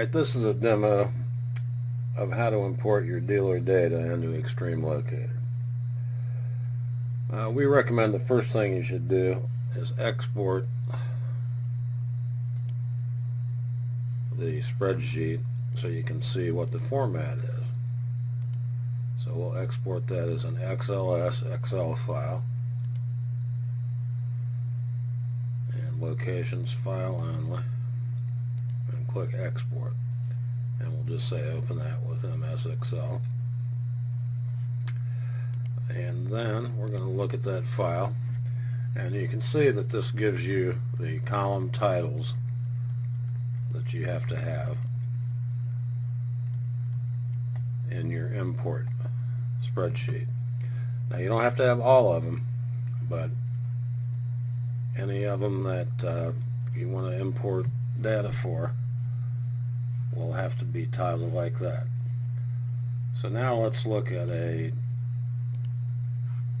Alright, this is a demo of how to import your dealer data into Xtreme Locator. We recommend the first thing you should do is export the spreadsheet so you can see what the format is. So we'll export that as an XLS Excel file, and locations file only, and click export, and we'll just say open that with MS Excel. And then we're going to look at that file, and you can see that this gives you the column titles that you have to have in your import spreadsheet. Now you don't have to have all of them, but any of them that you want to import data for will have to be titled like that. So now let's look at a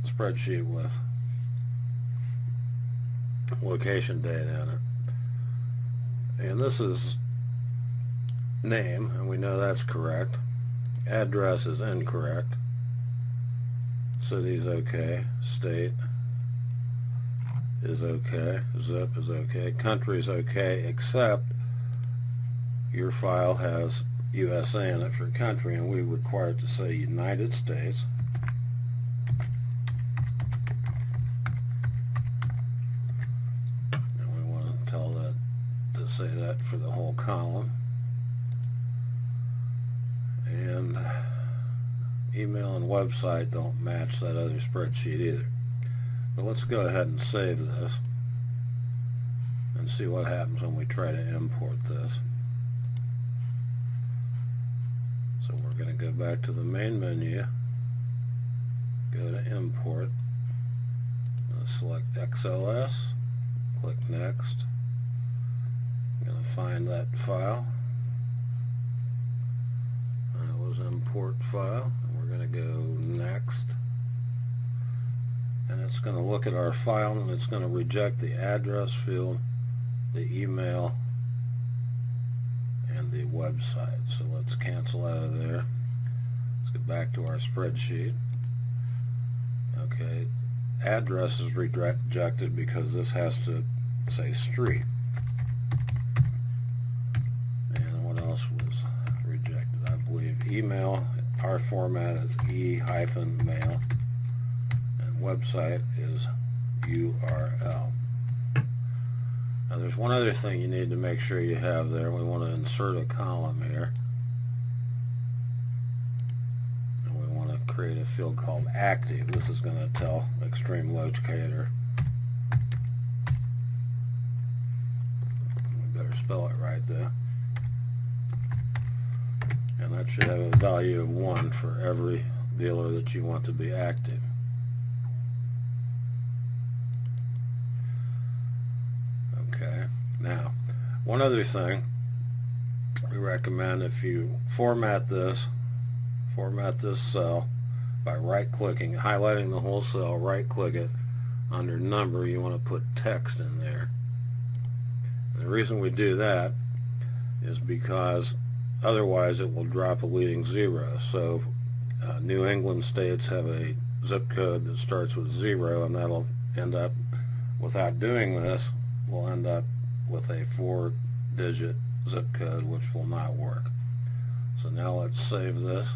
spreadsheet with location data in it. And this is name, and we know that's correct. Address is incorrect. City's okay. State is okay. Zip is okay. Country's okay, except your file has USA in it for country, and we require it to say United States. And we want to tell that to say that for the whole column. And email and website don't match that other spreadsheet either. But let's go ahead and save this and see what happens when we try to import this. So we're going to go back to the main menu, go to import, select XLS, click next. I'm going to find that file. That was import file, and we're going to go next. And it's going to look at our file, and it's going to reject the address field, the email, and the website. So let's cancel out of there. Let's get back to our spreadsheet. Okay, address is rejected because this has to say street. And what else was rejected? I believe email. Our format is e-mail, and website is URL. Now there's one other thing you need to make sure you have there. We want to insert a column here, and we want to create a field called active. This is going to tell Xtreme Locator, we better spell it right there, and that should have a value of 1 for every dealer that you want to be active. Okay, now one other thing we recommend, if you format this cell by right-clicking, highlighting the whole cell, right-click it, under number you want to put text in there. And the reason we do that is because otherwise it will drop a leading 0. So New England states have a zip code that starts with 0, and that'll end up, without doing this, we'll end up with a 4-digit zip code, which will not work. So now let's save this,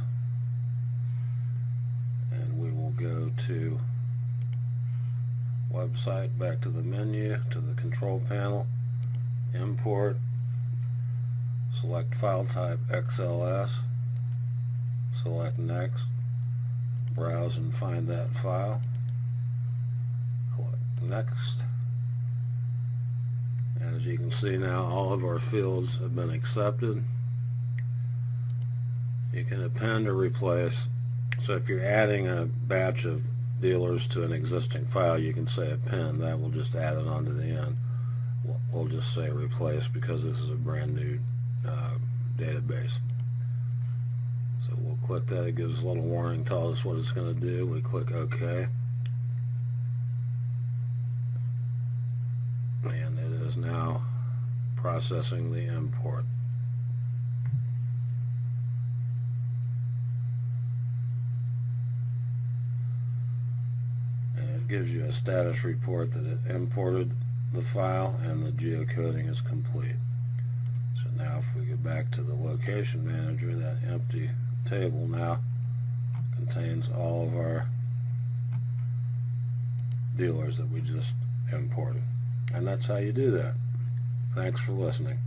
and we will go to website, back to the menu, to the control panel, import, select file type XLS, select next, browse and find that file, click next. As you can see now, all of our fields have been accepted. You can append or replace. So if you're adding a batch of dealers to an existing file, you can say append. That will just add it onto the end. We'll just say replace because this is a brand new database. So we'll click that. It gives us a little warning, tells us what it's going to do. We click OK. And it is now processing the import. gives you a status report that it imported the file and the geocoding is complete. So now if we get back to the location manager, that empty table now contains all of our dealers that we just imported. And that's how you do that. Thanks for listening.